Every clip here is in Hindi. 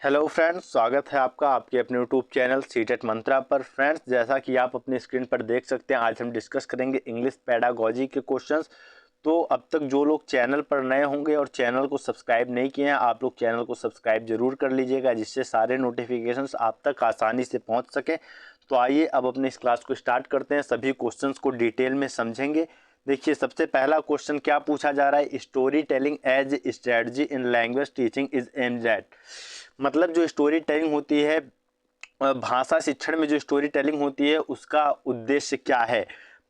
हेलो फ्रेंड्स, स्वागत है आपका आपके अपने यूट्यूब चैनल सीटेट मंत्रा पर। फ्रेंड्स, जैसा कि आप अपनी स्क्रीन पर देख सकते हैं, आज हम डिस्कस करेंगे इंग्लिश पेडागोजी के क्वेश्चंस। तो अब तक जो लोग चैनल पर नए होंगे और चैनल को सब्सक्राइब नहीं किए हैं, आप लोग चैनल को सब्सक्राइब जरूर कर लीजिएगा, जिससे सारे नोटिफिकेशंस आप तक आसानी से पहुंच सकें। तो आइए अब अपने इस क्लास को स्टार्ट करते हैं, सभी क्वेश्चंस को डिटेल में समझेंगे। देखिए, सबसे पहला क्वेश्चन क्या पूछा जा रहा है, storytelling as strategy in language teaching is aimed at. मतलब जो स्टोरी टेलिंग होती है, भाषा शिक्षण में जो स्टोरी टेलिंग होती है उसका उद्देश्य क्या है।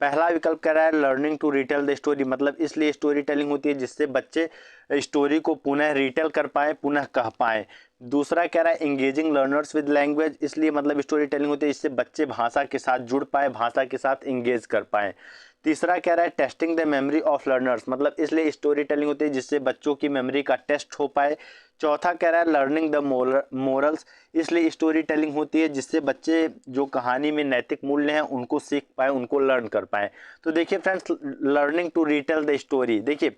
पहला विकल्प कह रहा है learning to retell the story, मतलब इसलिए स्टोरी टेलिंग होती है जिससे बच्चे स्टोरी को पुनः रिटेल कर पाएँ, पुनः कह पाएँ। दूसरा कह रहा है इंगेजिंग लर्नर्स विद लैंग्वेज, इसलिए मतलब स्टोरी टेलिंग होती है जिससे बच्चे भाषा के साथ जुड़ पाए, भाषा के साथ इंगेज कर पाएँ। तीसरा कह रहा है testing the memory of learners, मतलब इसलिए स्टोरी टेलिंग होती है जिससे बच्चों की मेमोरी का टेस्ट हो पाए। चौथा कह रहा है लर्निंग द मोरल्स, इसलिए स्टोरी टेलिंग होती है जिससे बच्चे जो कहानी में नैतिक मूल्य हैं उनको सीख पाए, उनको लर्न कर पाए। तो देखिए friends, learning to retell the story, देखिए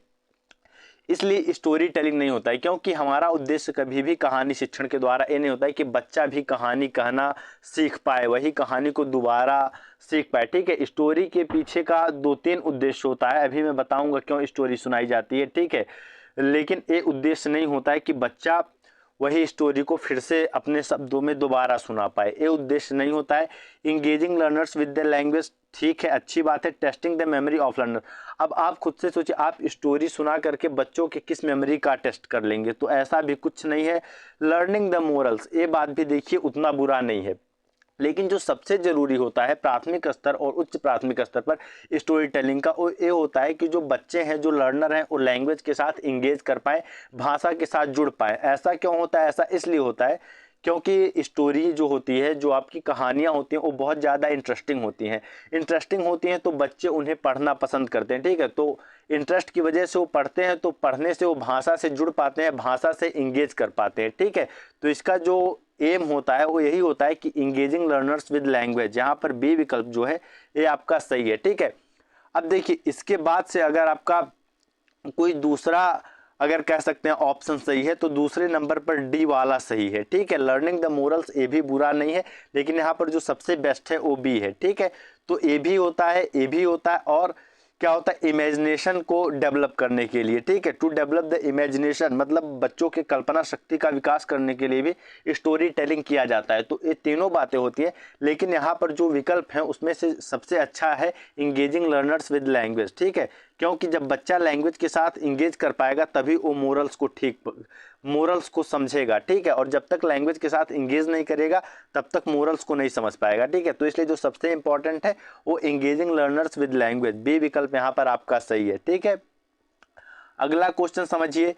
इसलिए स्टोरी टेलिंग नहीं होता है क्योंकि हमारा उद्देश्य कभी भी कहानी शिक्षण के द्वारा ये नहीं होता है कि बच्चा भी कहानी कहना सीख पाए, वही कहानी को दोबारा सीख पाए। ठीक है, स्टोरी के पीछे का दो तीन उद्देश्य होता है, अभी मैं बताऊंगा क्यों स्टोरी सुनाई जाती है। ठीक है, लेकिन ये उद्देश्य नहीं होता है कि बच्चा वही स्टोरी को फिर से अपने शब्दों में दोबारा सुना पाए, ये उद्देश्य नहीं होता है। Engaging learners with the language, ठीक है, अच्छी बात है। Testing the memory of learner, अब आप खुद से सोचिए, आप स्टोरी सुना करके बच्चों के किस मेमोरी का टेस्ट कर लेंगे, तो ऐसा भी कुछ नहीं है। लर्निंग द मोरल्स, ये बात भी देखिए उतना बुरा नहीं है, लेकिन जो सबसे जरूरी होता है प्राथमिक स्तर और उच्च प्राथमिक स्तर पर स्टोरी टेलिंग का, वो ये होता है कि जो बच्चे हैं, जो लर्नर हैं, वो लैंग्वेज के साथ इंगेज कर पाए, भाषा के साथ जुड़ पाए। ऐसा क्यों होता है? ऐसा इसलिए होता है क्योंकि स्टोरी जो होती है, जो आपकी कहानियाँ होती हैं, वो बहुत ज़्यादा इंटरेस्टिंग होती हैं। इंटरेस्टिंग होती हैं तो बच्चे उन्हें पढ़ना पसंद करते हैं। ठीक है, तो इंटरेस्ट की वजह से वो पढ़ते हैं, तो पढ़ने से वो भाषा से जुड़ पाते हैं, भाषा से इंगेज कर पाते हैं। ठीक है, तो इसका जो एम होता है वो यही होता है कि इंगेजिंग लर्नर्स विद लैंग्वेज, यहाँ पर बी विकल्प जो है ये आपका सही है। ठीक है, अब देखिए इसके बाद से अगर आपका कोई दूसरा, अगर कह सकते हैं ऑप्शन सही है, तो दूसरे नंबर पर डी वाला सही है। ठीक है, लर्निंग द मोरल्स ये भी बुरा नहीं है, लेकिन यहाँ पर जो सबसे बेस्ट है वो बी है। ठीक है, तो ए भी होता है, ए भी होता है, और क्या होता है, इमेजिनेशन को डेवलप करने के लिए। ठीक है, टू डेवलप द इमेजिनेशन, मतलब बच्चों के कल्पना शक्ति का विकास करने के लिए भी स्टोरी टेलिंग किया जाता है। तो ये तीनों बातें होती हैं, लेकिन यहाँ पर जो विकल्प हैं उसमें से सबसे अच्छा है इंगेजिंग लर्नर्स विद लैंग्वेज। ठीक है, क्योंकि जब बच्चा लैंग्वेज के साथ इंगेज कर पाएगा तभी वो मोरल्स को समझेगा। ठीक है, और जब तक लैंग्वेज के साथ इंगेज नहीं करेगा तब तक मोरल्स को नहीं समझ पाएगा। ठीक है, तो इसलिए जो सबसे इंपॉर्टेंट है वो engaging learners with language, B विकल्प यहाँ पर आपका सही है। ठीक है, अगला क्वेश्चन समझिए,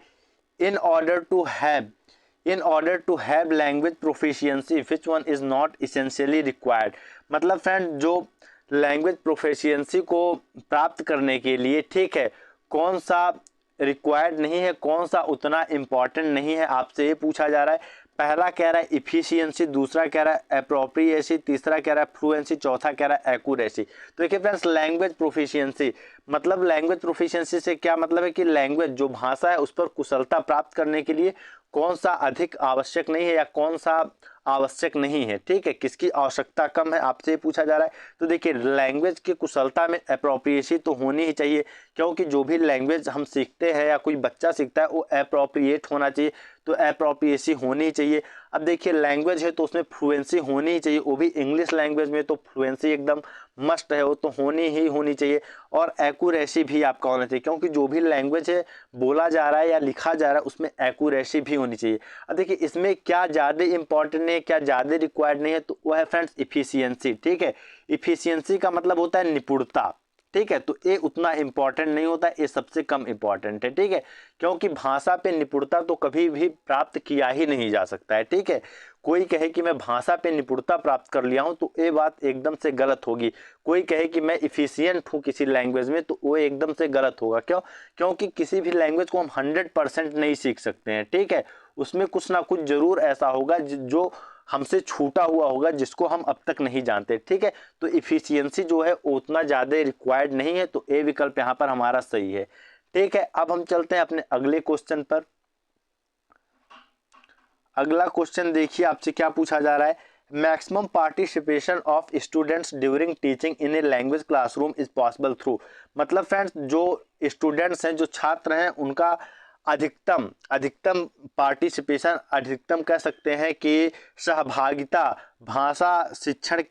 in order to have in order to have language proficiency which one is not essentially required. मतलब फ्रेंड, जो लैंग्वेज प्रोफिशिएंसी को प्राप्त करने के लिए, ठीक है, कौन सा रिक्वायर्ड नहीं है, कौन सा उतना इम्पॉर्टेंट नहीं है, आपसे ये पूछा जा रहा है। पहला कह रहा है इफिशियंसी, दूसरा कह रहा है अप्रोप्रिएसी, तीसरा कह रहा है फ्लुएंसी, चौथा कह रहा है एक्यूरेसी। तो देखिए फ्रेंड्स, लैंग्वेज प्रोफिशिएंसी, मतलब लैंग्वेज प्रोफिशिएंसी से क्या मतलब है कि लैंग्वेज जो भाषा है उस पर कुशलता प्राप्त करने के लिए कौन सा अधिक आवश्यक नहीं है या कौन सा आवश्यक नहीं है। ठीक है, किसकी आवश्यकता कम है, आपसे पूछा जा रहा है। तो देखिए, लैंग्वेज की कुशलता में अप्रोप्रिएसी तो होनी ही चाहिए, क्योंकि जो भी लैंग्वेज हम सीखते हैं या कोई बच्चा सीखता है वो अप्रोप्रिएट होना चाहिए, तो अप्रोप्रिएसी होनी ही चाहिए। अब देखिए, लैंग्वेज है तो उसमें फ्लुएंसी होनी ही चाहिए, वो भी इंग्लिश लैंग्वेज में, तो फ्लुएंसी एकदम मस्ट है, वो तो होनी चाहिए। और एक्यूरेसी भी आपका होना चाहिए, क्योंकि जो भी लैंग्वेज है बोला जा रहा है या लिखा जा रहा है उसमें एक्यूरेसी भी होनी चाहिए। अब देखिए, इसमें क्या ज़्यादा इंपॉर्टेंट नहीं है, क्या ज़्यादा रिक्वायर्ड नहीं है, तो वह है फ्रेंड्स इफिशियंसी। ठीक है, इफिशियंसी का मतलब होता है निपुणता। ठीक है, तो ये उतना इंपॉर्टेंट नहीं होता, ये सबसे कम इंपॉर्टेंट है। ठीक है, क्योंकि भाषा पे निपुणता तो कभी भी प्राप्त किया ही नहीं जा सकता है। ठीक है, कोई कहे कि मैं भाषा पे निपुणता प्राप्त कर लिया हूं तो ये बात एकदम से गलत होगी। कोई कहे कि मैं इफिशियंट हूं किसी लैंग्वेज में तो वो एकदम से गलत होगा। क्योंकि किसी भी लैंग्वेज को हम 100% नहीं सीख सकते हैं। ठीक है, उसमें कुछ ना कुछ जरूर ऐसा होगा जो हमसे छूटा हुआ होगा, जिसको हम अब तक नहीं जानते। ठीक है, तो इफिशियंसी जो है उतना ज़्यादा रिक्वायर्ड नहीं है, तो ए विकल्प यहाँ पर हमारा सही है। ठीक है, अब हम चलते हैं अपने अगले क्वेश्चन पर। अगला क्वेश्चन देखिए आपसे क्या पूछा जा रहा है, maximum participation of students during teaching in a language classroom is possible through. मतलब फ्रेंड्स जो स्टूडेंट्स हैं, जो छात्र हैं, उनका अधिकतम अधिकतम पार्टिसिपेशन, अधिकतम कह सकते हैं कि सहभागिता भाषा शिक्षण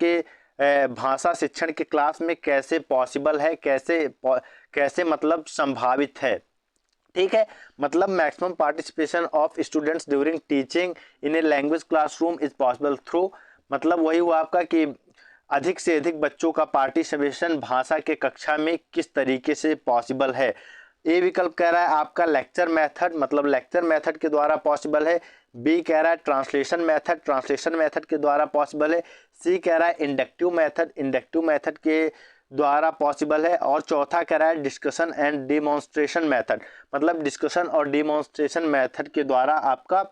के क्लास में कैसे पॉसिबल है, कैसे मतलब संभावित है। ठीक है, मतलब maximum participation of students during teaching in a language classroom is possible through, मतलब वही हुआ आपका कि अधिक से अधिक बच्चों का पार्टिसिपेशन भाषा के कक्षा में किस तरीके से पॉसिबल है। ए विकल्प कह रहा है आपका लेक्चर मेथड, मतलब लेक्चर मेथड के द्वारा पॉसिबल है। बी कह रहा है ट्रांसलेशन मेथड के द्वारा पॉसिबल है। सी कह रहा है इंडक्टिव मेथड के द्वारा पॉसिबल है। और चौथा कह रहा है डिस्कशन एंड डिमॉन्स्ट्रेशन मेथड, मतलब डिस्कशन और डिमॉन्स्ट्रेशन मेथड के द्वारा आपका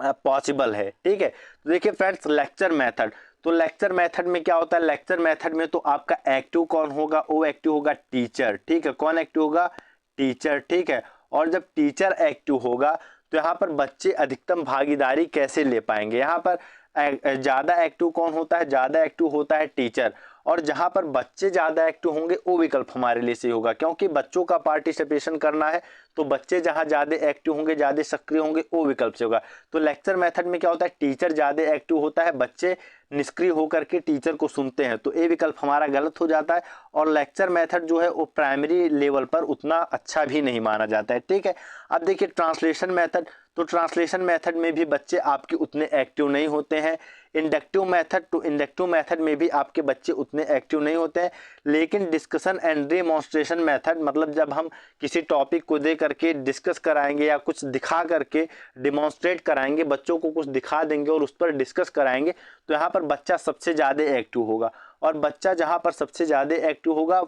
पॉसिबल है। ठीक है, तो देखिए फ्रेंड्स लेक्चर मेथड, तो लेक्चर मेथड में क्या होता है, लेक्चर मेथड में तो आपका एक्टिव कौन होगा, वो एक्टिव होगा टीचर। ठीक है, कौन एक्टिव होगा, टीचर। ठीक है, और जब टीचर एक्टिव होगा तो यहाँ पर बच्चे अधिकतम भागीदारी कैसे ले पाएंगे। यहाँ पर ज़्यादा एक्टिव कौन होता है, ज़्यादा एक्टिव होता है टीचर। और जहाँ पर बच्चे ज़्यादा एक्टिव होंगे वो विकल्प हमारे लिए सही होगा, क्योंकि बच्चों का पार्टिसिपेशन करना है, तो बच्चे जहाँ ज़्यादा एक्टिव होंगे, ज़्यादा सक्रिय होंगे, वो विकल्प से होगा। तो लेक्चर मेथड में क्या होता है, टीचर ज़्यादा एक्टिव होता है, बच्चे निष्क्रिय होकर के टीचर को सुनते हैं, तो ये विकल्प हमारा गलत हो जाता है। और लेक्चर मेथड जो है वो प्राइमरी लेवल पर उतना अच्छा भी नहीं माना जाता है। ठीक है, अब देखिए ट्रांसलेशन मेथड, तो ट्रांसलेशन मेथड में भी बच्चे आपके उतने एक्टिव नहीं होते हैं। इंडक्टिव मेथड में भी आपके बच्चे उतने एक्टिव नहीं होते हैं। लेकिन डिस्कशन एंड डिमॉन्स्ट्रेशन मेथड, मतलब जब हम किसी टॉपिक को दे करके डिस्कस कराएंगे या कुछ दिखा करके डिमॉन्स्ट्रेट कराएंगे, बच्चों को कुछ दिखा देंगे और उस पर डिस्कस कराएंगे, तो यहाँ पर बच्चा सबसे ज़्यादा एक्टिव होगा। और बच्चा जहाँ पर सबसे ज़्यादा एक्टिव होगा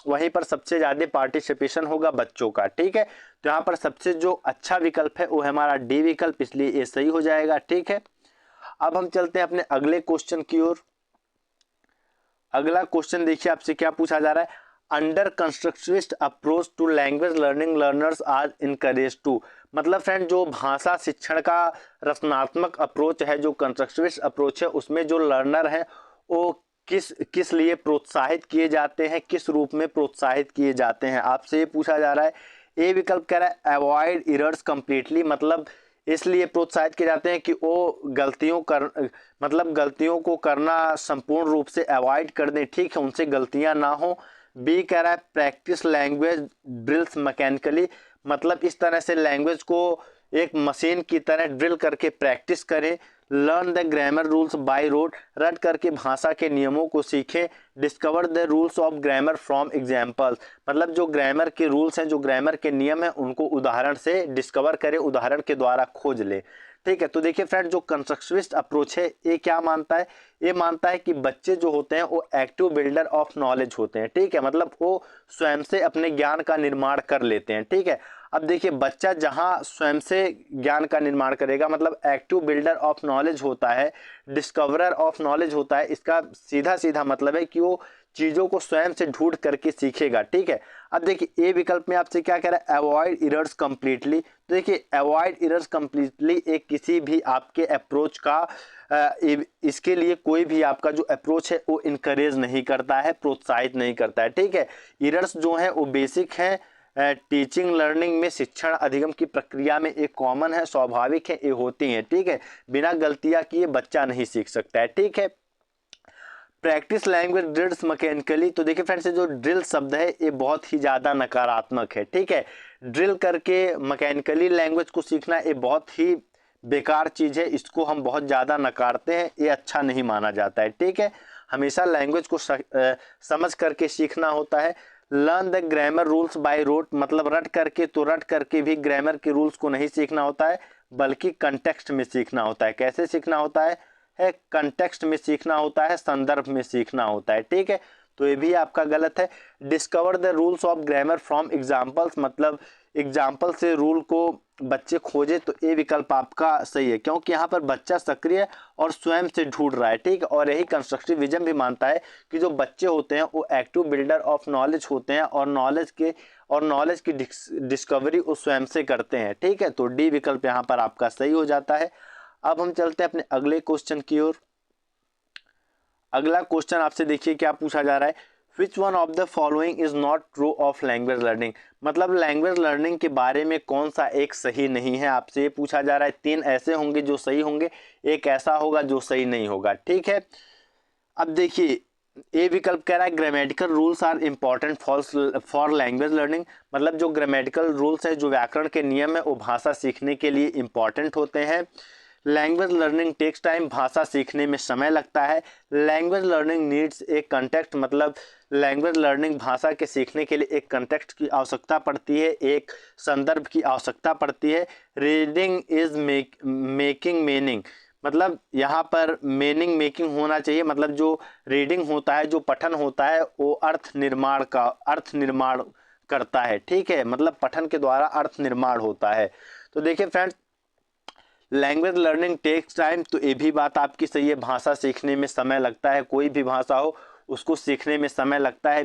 वहीं पर सबसे ज़्यादा पार्टिसिपेशन होगा बच्चों का। ठीक है, तो यहाँ पर सबसे जो अच्छा विकल्प है वो है हमारा डी विकल्प, इसलिए ये सही हो जाएगा। ठीक है, अब हम चलते हैं अपने अगले क्वेश्चन की ओर। अगला क्वेश्चन देखिए आपसे क्या पूछा जा रहा है, under constructivist approach to language learning learners are encourage to. मतलब फ्रेंड जो भाषा शिक्षण का रचनात्मक अप्रोच है, जो कंस्ट्रक्टिविस्ट अप्रोच है, उसमें जो लर्नर हैं वो किस लिए प्रोत्साहित किए जाते हैं, किस रूप में प्रोत्साहित किए जाते हैं, आपसे ये पूछा जा रहा है। ए विकल्प कह रहा है अवॉइड एरर्स कंप्लीटली, मतलब इसलिए प्रोत्साहित किए जाते हैं कि वो गलतियों को करना संपूर्ण रूप से अवॉइड कर दें। ठीक है, उनसे गलतियां ना हो। बी कह रहा है प्रैक्टिस लैंग्वेज ड्रिल्स मैकेनिकली, मतलब इस तरह से लैंग्वेज को एक मशीन की तरह ड्रिल करके प्रैक्टिस करें। Learn the grammar rules by rote, रट करके भाषा के नियमों को सीखें। Discover the rules of grammar from examples, मतलब जो ग्रामर के रूल्स हैं, जो ग्रामर के नियम हैं, उनको उदाहरण से डिस्कवर करें, उदाहरण के द्वारा खोज ले। ठीक है, तो देखिए फ्रेंड जो कंस्ट्रक्टिविस्ट अप्रोच है ये क्या मानता है, ये मानता है कि बच्चे जो होते हैं वो एक्टिव बिल्डर ऑफ नॉलेज होते हैं। ठीक है, मतलब वो स्वयं से अपने ज्ञान का निर्माण कर लेते हैं। ठीक है, अब देखिए बच्चा जहाँ स्वयं से ज्ञान का निर्माण करेगा, मतलब एक्टिव बिल्डर ऑफ नॉलेज होता है, डिस्कवरर ऑफ नॉलेज होता है, इसका सीधा सीधा मतलब है कि वो चीज़ों को स्वयं से ढूंढ करके सीखेगा। ठीक है, अब देखिए ए विकल्प में आपसे क्या कह रहा है, अवॉइड एरर्स कंप्लीटली। तो देखिए अवॉइड एरर्स कंप्लीटली एक किसी भी आपके अप्रोच का इसके लिए कोई भी आपका जो अप्रोच है वो इनकरेज नहीं करता है, प्रोत्साहित नहीं करता है। ठीक है, एरर्स जो है वो बेसिक हैं, टीचिंग लर्निंग में शिक्षण अधिगम की प्रक्रिया में एक कॉमन है, स्वाभाविक है, ये होती हैं। ठीक है, बिना गलतियां किए बच्चा नहीं सीख सकता है। ठीक है, प्रैक्टिस लैंग्वेज ड्रिल्स मैकेनिकली, तो देखिए फ्रेंड्स जो ड्रिल शब्द है ये बहुत ही ज़्यादा नकारात्मक है। ठीक है, ड्रिल करके मैकेनिकली लैंग्वेज को सीखना ये बहुत ही बेकार चीज़ है, इसको हम बहुत ज़्यादा नकारते हैं, ये अच्छा नहीं माना जाता है। ठीक है, हमेशा लैंग्वेज को समझ करके सीखना होता है। Learn the grammar rules by rote, मतलब रट करके भी ग्रामर के रूल्स को नहीं सीखना होता है, बल्कि कंटेक्स्ट में सीखना होता है। कैसे सीखना होता है कंटेक्स्ट में सीखना होता है, संदर्भ में सीखना होता है। ठीक है, तो ये भी आपका गलत है। Discover the rules of grammar from examples, मतलब एग्जाम्पल से रूल को बच्चे खोजे, तो ये विकल्प आपका सही है, क्योंकि यहाँ पर बच्चा सक्रिय और स्वयं से ढूंढ रहा है। ठीक, और यही कंस्ट्रक्टिविज्म भी मानता है कि जो बच्चे होते हैं वो एक्टिव बिल्डर ऑफ नॉलेज होते हैं और नॉलेज की डिस्कवरी वो स्वयं से करते हैं। ठीक है, तो डी विकल्प यहाँ पर आपका सही हो जाता है। अब हम चलते हैं अपने अगले क्वेश्चन की ओर। अगला क्वेश्चन आपसे देखिए क्या पूछा जा रहा है, which one of the following is not true of language learning. मतलब लैंग्वेज लर्निंग के बारे में कौन सा एक सही नहीं है, आपसे ये पूछा जा रहा है। 3 ऐसे होंगे जो सही होंगे, एक ऐसा होगा जो सही नहीं होगा, ठीक है। अब देखिए ए विकल्प कह रहा है grammatical rules are important for language learning. मतलब जो ग्रामेटिकल रूल्स है, जो व्याकरण के नियम है, वो भाषा सीखने के लिए इंपॉर्टेंट होते हैं। लैंग्वेज लर्निंग टेक्स टाइम, भाषा सीखने में समय लगता है। Language learning needs a context, मतलब लैंग्वेज लर्निंग भाषा के सीखने के लिए एक कंटेक्स्ट की आवश्यकता पड़ती है, एक संदर्भ की आवश्यकता पड़ती है। रीडिंग इज मेकिंग मीनिंग, मतलब यहाँ पर मीनिंग मेकिंग होना चाहिए। मतलब जो रीडिंग होता है, जो पठन होता है, वो अर्थ निर्माण करता है, ठीक है। मतलब पठन के द्वारा अर्थ निर्माण होता है। तो देखिए friends, language learning takes time, तो ये भी बात आपकी सही है, भाषा सीखने में समय लगता है। कोई भी भाषा हो उसको सीखने में समय लगता है।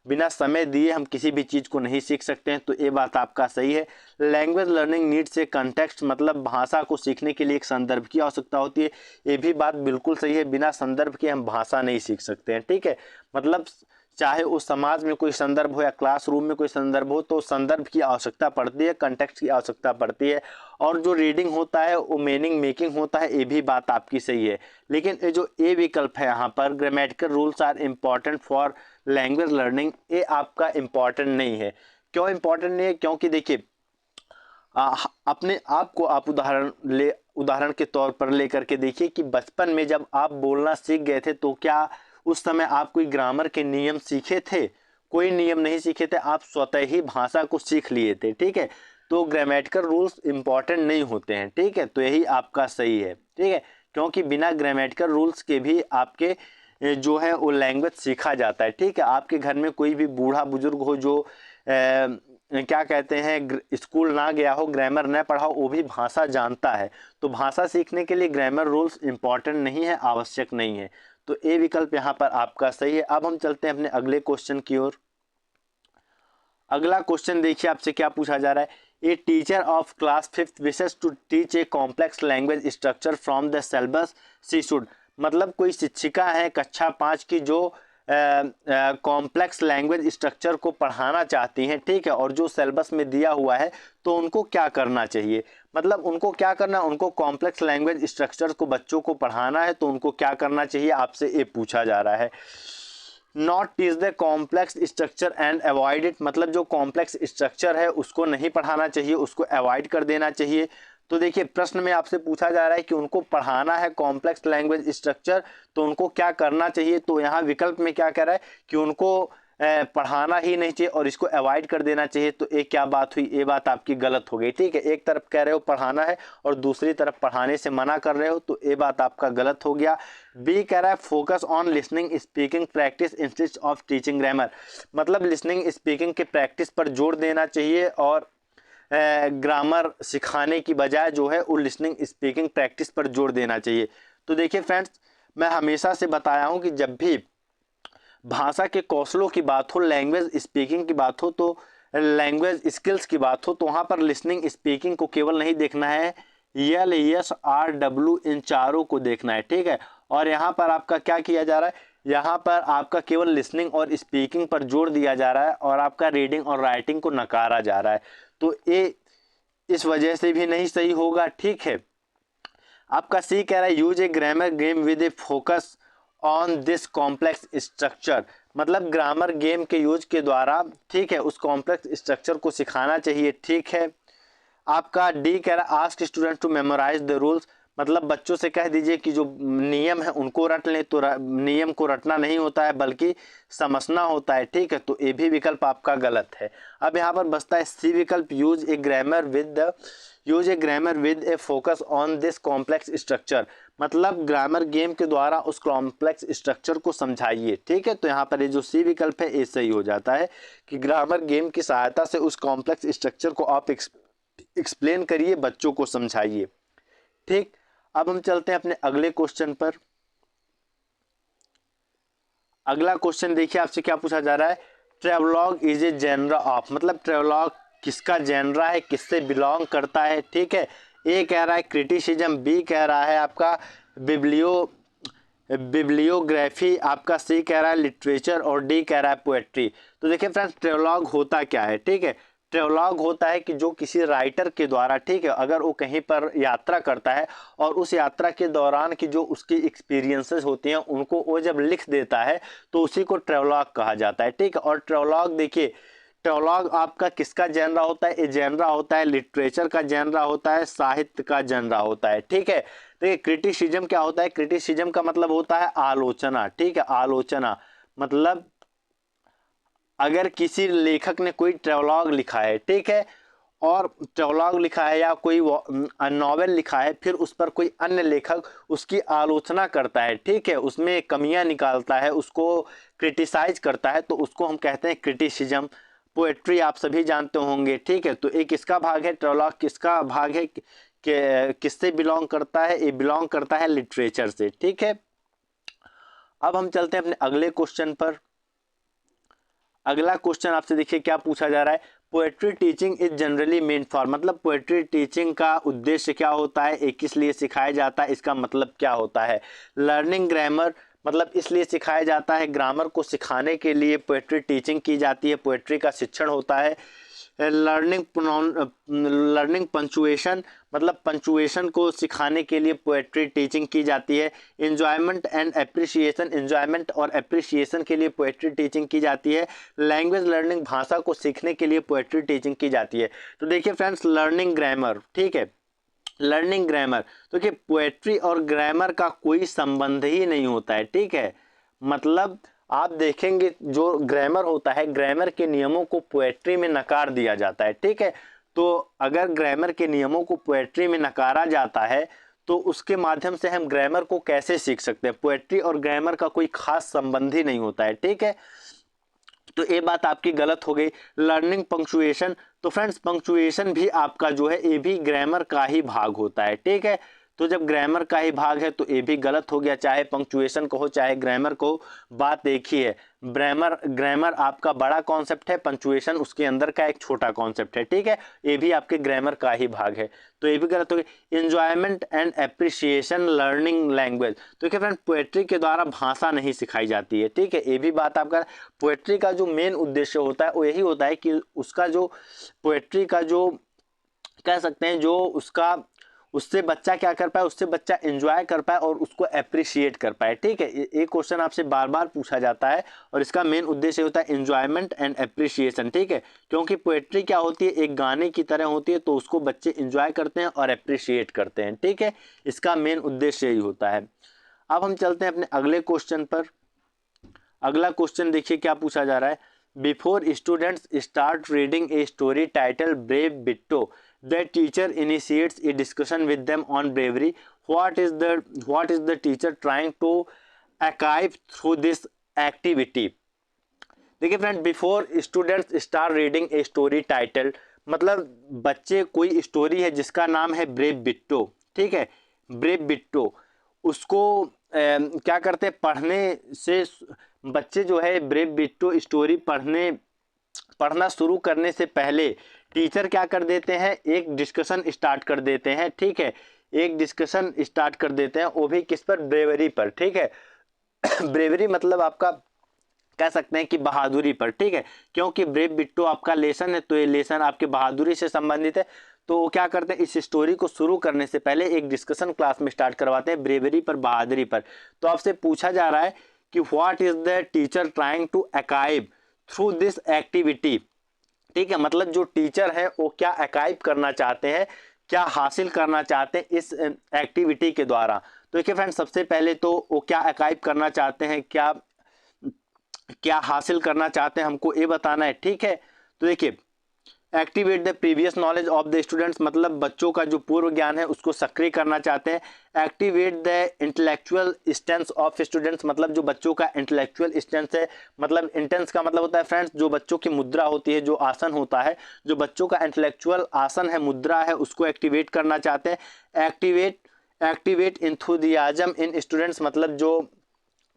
बिना समय दिए हम किसी भी चीज़ को नहीं सीख सकते हैं, तो ये बात आपका सही है। Language learning needs a context, मतलब भाषा को सीखने के लिए एक संदर्भ की आवश्यकता होती है। ये भी बात बिल्कुल सही है, बिना संदर्भ के हम भाषा नहीं सीख सकते हैं, ठीक है। मतलब चाहे उस समाज में कोई संदर्भ हो या क्लासरूम में कोई संदर्भ हो, तो संदर्भ की आवश्यकता पड़ती है, कंटेक्स्ट की आवश्यकता पड़ती है। और जो रीडिंग होता है वो मीनिंग मेकिंग होता है, ये भी बात आपकी सही है। लेकिन ये जो ए विकल्प है यहाँ पर, grammatical rules are important for language learning, ये आपका इम्पॉर्टेंट नहीं है। क्यों इम्पॉर्टेंट नहीं है? क्योंकि देखिए अपने आप को आप उदाहरण के तौर पर लेकर के देखिए कि बचपन में जब आप बोलना सीख गए थे, तो क्या उस समय आप कोई ग्रामर के नियम सीखे थे? कोई नियम नहीं सीखे थे, आप स्वतः ही भाषा को सीख लिए थे, ठीक है। तो ग्रामेटिकल रूल्स इंपॉर्टेंट नहीं होते हैं, ठीक है। तो यही आपका सही है, ठीक है। क्योंकि बिना ग्रामेटिकल रूल्स के भी आपके जो है वो लैंग्वेज सीखा जाता है, ठीक है। आपके घर में कोई भी बूढ़ा बुजुर्ग हो जो क्या कहते हैं स्कूल ना गया हो, ग्रामर न पढ़ा हो, वो भी भाषा जानता है। तो भाषा सीखने के लिए ग्रामर रूल्स इंपॉर्टेंट नहीं है, आवश्यक नहीं है। तो ए विकल्प यहाँ पर आपका सही है। अब हम चलते हैं अपने अगले क्वेश्चन की ओर। अगला क्वेश्चन देखिए आपसे क्या पूछा जा रहा है, a teacher of class 5th wishes to teach a complex language structure from the syllabus she should. मतलब कोई शिक्षिका है कक्षा 5 की जो कॉम्प्लेक्स लैंग्वेज स्ट्रक्चर को पढ़ाना चाहती हैं, ठीक है, और जो सिलेबस में दिया हुआ है, तो उनको क्या करना चाहिए? मतलब उनको क्या करना है, उनको कॉम्प्लेक्स लैंग्वेज स्ट्रक्चर को बच्चों को पढ़ाना है, तो उनको क्या करना चाहिए, आपसे ये पूछा जा रहा है। Not teach the complex structure and avoid it, मतलब जो कॉम्प्लेक्स स्ट्रक्चर है उसको नहीं पढ़ाना चाहिए, उसको अवॉइड कर देना चाहिए। तो देखिए प्रश्न में आपसे पूछा जा रहा है कि उनको पढ़ाना है कॉम्प्लेक्स लैंग्वेज स्ट्रक्चर, तो उनको क्या करना चाहिए। तो यहाँ विकल्प में क्या कह रहा है कि उनको पढ़ाना ही नहीं चाहिए और इसको अवॉइड कर देना चाहिए। तो ये क्या बात हुई? ये बात आपकी गलत हो गई, ठीक है। एक तरफ कह रहे हो पढ़ाना है और दूसरी तरफ पढ़ाने से मना कर रहे हो, तो ये बात आपका गलत हो गया। बी कह रहा है focus on listening speaking practice instead of teaching grammar, मतलब लिसनिंग स्पीकिंग के प्रैक्टिस पर जोर देना चाहिए और ग्रामर सिखाने की बजाय जो है वो लिसनिंग स्पीकिंग प्रैक्टिस पर जोर देना चाहिए। तो देखिए फ्रेंड्स, मैं हमेशा से बताया हूँ कि जब भी भाषा के कौशलों की बात हो, लैंग्वेज स्पीकिंग की बात हो, तो लैंग्वेज स्किल्स की बात हो, तो वहाँ पर लिसनिंग स्पीकिंग को केवल नहीं देखना है, यल यस आर डब्ल्यू इन चारों को देखना है, ठीक है। और यहाँ पर आपका क्या किया जा रहा है, यहाँ पर आपका केवल लिसनिंग और स्पीकिंग पर जोर दिया जा रहा है और आपका रीडिंग और राइटिंग को नकारा जा रहा है। तो ये इस वजह से भी नहीं सही होगा, ठीक है। आपका सी कह रहा है use A grammar game with A focus on this complex structure, मतलब ग्रामर गेम के यूज के द्वारा, ठीक है, उस कॉम्प्लेक्स स्ट्रक्चर को सिखाना चाहिए, ठीक है। आपका डी कह रहा है ask student to memorise the rules, मतलब बच्चों से कह दीजिए कि जो नियम है उनको रट लें। तो नियम को रटना नहीं होता है बल्कि समझना होता है, ठीक है। तो ये भी विकल्प आपका गलत है। अब यहाँ पर बचता है सी विकल्प use A grammar with A focus on this complex structure, मतलब ग्रामर गेम के द्वारा उस कॉम्प्लेक्स स्ट्रक्चर को समझाइए, ठीक है। तो यहाँ पर ये जो सी विकल्प है ये सही हो जाता है कि ग्रामर गेम की सहायता से उस कॉम्प्लेक्स स्ट्रक्चर को आप एक्सप्लेन करिए, बच्चों को समझाइए, ठीक। अब हम चलते हैं अपने अगले क्वेश्चन पर। अगला क्वेश्चन देखिए आपसे क्या पूछा जा रहा है, travelogue is a genre of, मतलब ट्रेवलॉग किसका जेनरा है, किससे बिलोंग करता है, ठीक है। ए कह रहा है क्रिटिसिज्म, बी कह रहा है आपका बिब्लियोग्राफी, आपका सी कह रहा है लिटरेचर और डी कह रहा है पोएट्री। तो देखिए फ्रेंड्स, ट्रेवलॉग होता क्या है, ठीक है। ट्रेवलॉग होता है कि जो किसी राइटर के द्वारा, ठीक है, अगर वो कहीं पर यात्रा करता है और उस यात्रा के दौरान की जो उसकी एक्सपीरियंसेस होती हैं उनको वो जब लिख देता है तो उसी को ट्रेवलॉग कहा जाता है, ठीक है। और ट्रेवलॉग देखिए, ट्रेवलॉग आपका किसका जेनरा होता है, ये जेनरा होता है लिटरेचर का जेनरा होता है, साहित्य का जेनरा होता है, ठीक है। देखिए क्रिटिसिज्म क्या होता है, क्रिटिसिज्म का मतलब होता है आलोचना, ठीक है, आलोचना मतलब अगर किसी लेखक ने कोई ट्रेवलॉग लिखा है, ठीक है, और ट्रेवलॉग लिखा है या कोई नॉवेल लिखा है, फिर उस पर कोई अन्य लेखक उसकी आलोचना करता है, ठीक है, उसमें कमियां निकालता है, उसको क्रिटिसाइज करता है, तो उसको हम कहते हैं क्रिटिसिज्म। पोएट्री आप सभी जानते होंगे, ठीक है। तो एक किसका भाग है, ट्रेवलॉग किसका भाग है, किससे बिलोंग करता है, ये बिलोंग करता है लिटरेचर से, ठीक है। अब हम चलते हैं अपने अगले क्वेश्चन पर। अगला क्वेश्चन आपसे देखिए क्या पूछा जा रहा है, poetry teaching is generally meant for, मतलब पोएट्री टीचिंग का उद्देश्य क्या होता है, एक किस लिए सिखाया जाता है, इसका मतलब क्या होता है। लर्निंग ग्रामर, मतलब इसलिए सिखाया जाता है, ग्रामर को सिखाने के लिए पोएट्री टीचिंग की जाती है, पोएट्री का शिक्षण होता है। लर्निंग पंचुएशन, मतलब पंचुएशन को सिखाने के लिए पोएट्री टीचिंग की जाती है। एंजॉयमेंट एंड एप्रिसिएशन, एंजॉयमेंट और एप्रिसिएशन के लिए पोएट्री टीचिंग की जाती है। लैंग्वेज लर्निंग, भाषा को सीखने के लिए पोएट्री टीचिंग की जाती है। तो देखिए फ्रेंड्स, लर्निंग ग्रामर, ठीक है, लर्निंग ग्रामर, तो देखिए पोएट्री और ग्रामर का कोई संबंध ही नहीं होता है, ठीक है। मतलब आप देखेंगे जो ग्रामर होता है, ग्रामर के नियमों को पोएट्री में नकार दिया जाता है, ठीक है। तो अगर ग्रामर के नियमों को पोएट्री में नकारा जाता है तो उसके माध्यम से हम ग्रामर को कैसे सीख सकते हैं। पोएट्री और ग्रामर का कोई खास संबंध ही नहीं होता है, ठीक है। तो ये बात आपकी गलत हो गई। लर्निंग पंक्चुएशन, तो फ्रेंड्स पंक्चुएशन भी आपका जो है ये भी ग्रामर का ही भाग होता है, ठीक है। तो जब ग्रामर का ही भाग है तो ये भी गलत हो गया, चाहे पंक्चुएशन को हो चाहे ग्रामर को, बात एक ही है। ग्रामर ग्रामर आपका बड़ा कॉन्सेप्ट है, पंक्चुएशन उसके अंदर का एक छोटा कॉन्सेप्ट है, ठीक है। ये भी आपके ग्रामर का ही भाग है, तो ये भी गलत हो गया। Enjoyment and appreciation learning language, तो क्या फ्रेंड पोएट्री के द्वारा भाषा नहीं सिखाई जाती है, ठीक है। ये भी बात आपका, पोएट्री का जो मेन उद्देश्य होता है वो यही होता है कि उसका जो पोएट्री का जो कह सकते हैं जो उसका, उससे बच्चा क्या कर पाए, उससे बच्चा एंजॉय कर पाए और उसको अप्रिशिएट कर पाए, ठीक है। ये क्वेश्चन आपसे बार बार पूछा जाता है और इसका मेन उद्देश्य होता है एंजॉयमेंट एंड अप्रिशिएशन, ठीक है। क्योंकि पोएट्री क्या होती है, एक गाने की तरह होती है, तो उसको बच्चे एंजॉय करते हैं और अप्रिशिएट करते हैं, ठीक है। इसका मेन उद्देश्य यही होता है। अब हम चलते हैं अपने अगले क्वेश्चन पर। अगला क्वेश्चन देखिए क्या पूछा जा रहा है, before students start reading a story title brave Bitto the teacher initiates a discussion with them on bravery. What is the teacher trying to achieve through this activity? देखिए friend, before students start reading a story title, मतलब बच्चे कोई स्टोरी है जिसका नाम है ब्रेव बिट्टो, ठीक है, ब्रेव बिट्टो, उसको क्या करते हैं, पढ़ने से बच्चे जो है ब्रेव बिट्टो स्टोरी पढ़ना शुरू करने से पहले टीचर क्या कर देते हैं, एक डिस्कशन स्टार्ट कर देते हैं, ठीक है, एक डिस्कशन स्टार्ट कर देते हैं, वो भी किस पर, ब्रेवरी पर, ठीक है। ब्रेवरी मतलब आपका कह सकते हैं कि बहादुरी पर, ठीक है, क्योंकि ब्रेव बिट्टो आपका लेसन है तो ये लेसन आपके बहादुरी से संबंधित है। तो वो क्या करते हैं, इस स्टोरी को शुरू करने से पहले एक डिस्कशन क्लास में स्टार्ट करवाते हैं ब्रेवरी पर, बहादुरी पर। तो आपसे पूछा जा रहा है कि what is the teacher trying to achieve through this activity, ठीक है, मतलब जो टीचर है वो क्या अकाइव करना चाहते हैं, क्या हासिल करना चाहते हैं इस एक्टिविटी के द्वारा। तो देखिए फ्रेंड्स, सबसे पहले तो वो क्या अकाइव करना चाहते हैं, क्या क्या हासिल करना चाहते हैं, हमको ये बताना है, ठीक है। तो देखिए activate the previous knowledge of the students, मतलब बच्चों का जो पूर्व ज्ञान है उसको सक्रिय करना चाहते हैं। Activate the intellectual stance of students, मतलब जो बच्चों का इंटेलेक्चुअल स्टेंस है, मतलब इंटेंस का मतलब होता है फ्रेंड्स जो बच्चों की मुद्रा होती है, जो आसन होता है, जो बच्चों का इंटेलेक्चुअल आसन है, मुद्रा है, उसको एक्टिवेट करना चाहते हैं। एक्टिवेट इंथुजियाज्म इन स्टूडेंट्स, मतलब जो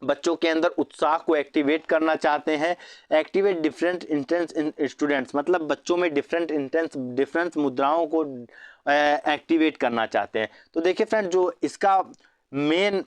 बच्चों के अंदर उत्साह को एक्टिवेट करना चाहते हैं। एक्टिवेट डिफरेंट इंटेंस इन स्टूडेंट्स, मतलब बच्चों में डिफरेंट इंटेंस, डिफरेंट मुद्राओं को एक्टिवेट करना चाहते हैं। तो देखिए फ्रेंड, जो इसका मेन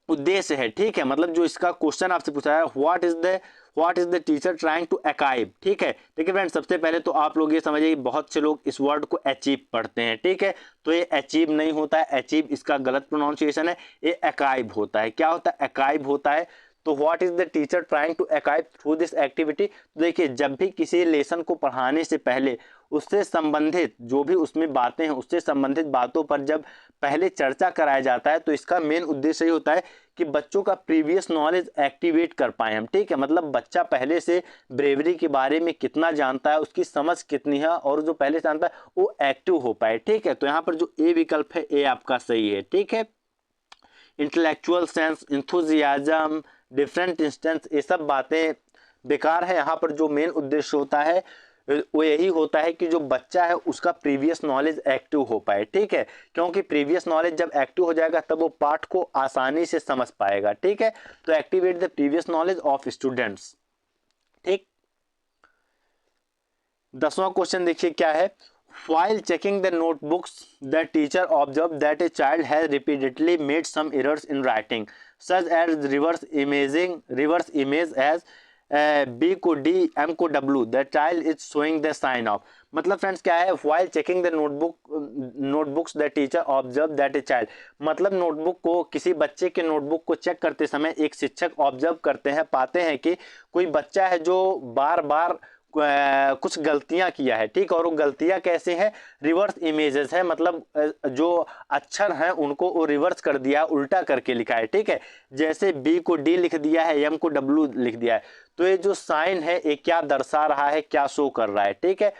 उद्देश्य है, ठीक है, मतलब जो इसका क्वेश्चन आपसे पूछा है, what is the teacher trying to achieve, ठीक है। देखिए फ्रेंड, सबसे पहले तो आप लोग ये समझिए, बहुत से लोग इस वर्ड को अचीव पढ़ते हैं, ठीक है, तो ये अचीव नहीं होता है, अचीव इसका गलत प्रोनाउंसिएशन है, ये अकाइव होता है। क्या होता है? अकाइव होता है। तो what is the teacher trying to achieve through this activity. तो देखिए, जब भी किसी लेसन को पढ़ाने से पहले उससे संबंधित जो भी उसमें बातें हैं, उससे संबंधित बातों पर जब पहले चर्चा कराया जाता है, तो इसका मेन उद्देश्य ये होता है कि बच्चों का प्रीवियस नॉलेज एक्टिवेट कर पाए हम, ठीक है, मतलब बच्चा पहले से ब्रेवरी के बारे में कितना जानता है, उसकी समझ कितनी है, और जो पहले से जानता है वो एक्टिव हो पाए, ठीक है। तो यहाँ पर जो ए विकल्प है, ए आपका सही है, ठीक है। Intellectual sense, enthusiasm, different instance, ये सब बातें बेकार है। यहाँ पर जो मेन उद्देश्य होता है वो यही होता है कि जो बच्चा है उसका प्रीवियस नॉलेज एक्टिव हो पाए, ठीक है, क्योंकि प्रीवियस नॉलेज जब एक्टिव हो जाएगा तब वो पाठ को आसानी से समझ पाएगा, ठीक है। तो activate the previous knowledge of students, ठीक। 10वां क्वेश्चन देखिए क्या है। While checking the notebooks, the teacher observed that a child has repeatedly made some errors in writing, such as reverse image as B को D, M को W. The child is showing the sign of. मतलब फ्रेंड्स क्या है, while checking the notebooks, the teacher observed that a child, मतलब नोटबुक को, किसी बच्चे के नोटबुक को चेक करते समय एक शिक्षक ऑब्जर्व करते हैं, पाते हैं कि कोई बच्चा है जो बार बार कुछ गलतियां किया है, ठीक, और वो गलतियां कैसे हैं, रिवर्स इमेजेस है, मतलब जो अक्षर हैं उनको वो रिवर्स कर दिया, उल्टा करके लिखा है, ठीक है, जैसे बी को डी लिख दिया है, एम को डब्ल्यू लिख दिया है। तो ये जो साइन है ये क्या दर्शा रहा है, क्या शो कर रहा है, ठीक है।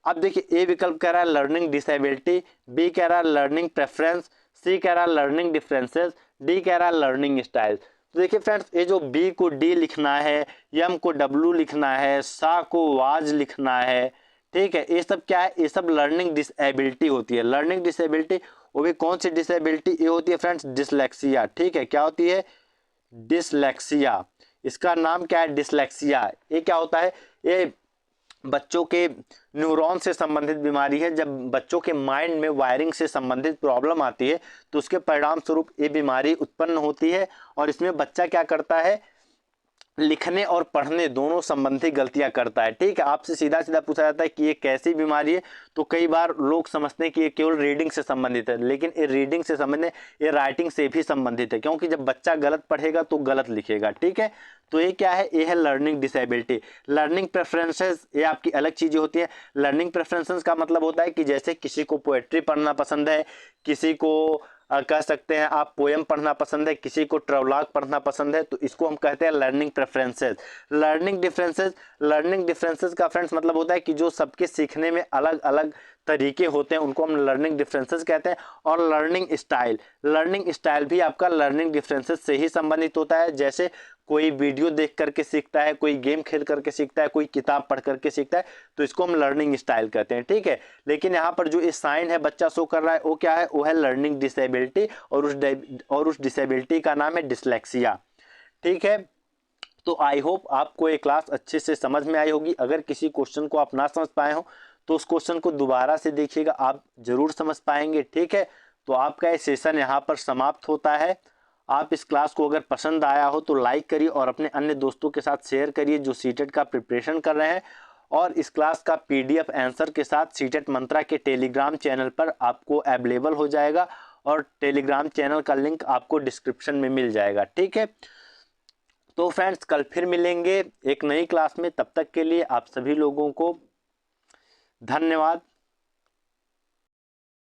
अब देखिए, ए विकल्प कह रहा है लर्निंग डिसेबिलिटी, बी कह रहा है लर्निंग प्रेफरेंस, सी कह रहा है लर्निंग डिफरेंसेस, डी कह रहा है लर्निंग स्टाइल। तो देखिए फ्रेंड्स, ये जो बी को डी लिखना है, एम को डब्ल्यू लिखना है, सा को वाज लिखना है, ठीक है, ये सब क्या है, ये सब लर्निंग डिसेबिलिटी होती है। लर्निंग डिसेबिलिटी, वो भी कौन सी डिसेबिलिटी, ये होती है फ्रेंड्स डिसलेक्सिया, ठीक है। क्या होती है? डिसलेक्सिया। इसका नाम क्या है? डिसलेक्सिया। ये क्या होता है? ये बच्चों के न्यूरॉन से संबंधित बीमारी है। जब बच्चों के माइंड में वायरिंग से संबंधित प्रॉब्लम आती है तो उसके परिणाम स्वरूप ये बीमारी उत्पन्न होती है, और इसमें बच्चा क्या करता है, लिखने और पढ़ने दोनों संबंधी गलतियां करता है, ठीक है। आपसे सीधा सीधा पूछा जाता है कि ये कैसी बीमारी है, तो कई बार लोग समझते हैं कि ये केवल रीडिंग से संबंधित है, लेकिन ये रीडिंग से संबंधित, ये राइटिंग से भी संबंधित है, क्योंकि जब बच्चा गलत पढ़ेगा तो गलत लिखेगा, ठीक है। तो ये क्या है? ये है लर्निंग डिसेबिलिटी। लर्निंग प्रेफरेंसेस, ये आपकी अलग चीजें होती हैं। लर्निंग प्रेफरेंसेस का मतलब होता है कि जैसे किसी को पोएट्री पढ़ना पसंद है, किसी को कह सकते हैं आप पोएम पढ़ना पसंद है, किसी को ट्रेवलॉग पढ़ना पसंद है, तो इसको हम कहते हैं लर्निंग प्रेफरेंसेस। लर्निंग डिफरेंसेस का फ्रेंड्स मतलब होता है कि जो सबके सीखने में अलग अलग तरीके होते हैं उनको हम लर्निंग डिफरेंसेस कहते हैं। और लर्निंग स्टाइल भी आपका लर्निंग डिफरेंसेस से ही संबंधित होता है। जैसे कोई वीडियो देख करके सीखता है, कोई गेम खेल करके सीखता है, कोई किताब पढ़ करके सीखता है, तो इसको हम लर्निंग स्टाइल कहते हैं, ठीक है। लेकिन यहाँ पर जो इस साइन है बच्चा शो कर रहा है वो क्या है? वो है लर्निंग डिसेबिलिटी, और उस डिसेबिलिटी का नाम है डिसलेक्सिया, ठीक है। तो आई होप आपको ये क्लास अच्छे से समझ में आई होगी। अगर किसी क्वेश्चन को आप ना समझ पाए हो तो उस क्वेश्चन को दोबारा से देखिएगा, आप जरूर समझ पाएंगे, ठीक है। तो आपका ये सेशन यहाँ पर समाप्त होता है। आप इस क्लास को अगर पसंद आया हो तो लाइक करिए और अपने अन्य दोस्तों के साथ शेयर करिए जो सीटेट का प्रिपरेशन कर रहे हैं। और इस क्लास का पीडीएफ आंसर के साथ सीटेट मंत्रा के टेलीग्राम चैनल पर आपको अवेलेबल हो जाएगा, और टेलीग्राम चैनल का लिंक आपको डिस्क्रिप्शन में मिल जाएगा, ठीक है। तो फ्रेंड्स, कल फिर मिलेंगे एक नई क्लास में। तब तक के लिए आप सभी लोगों को धन्यवाद।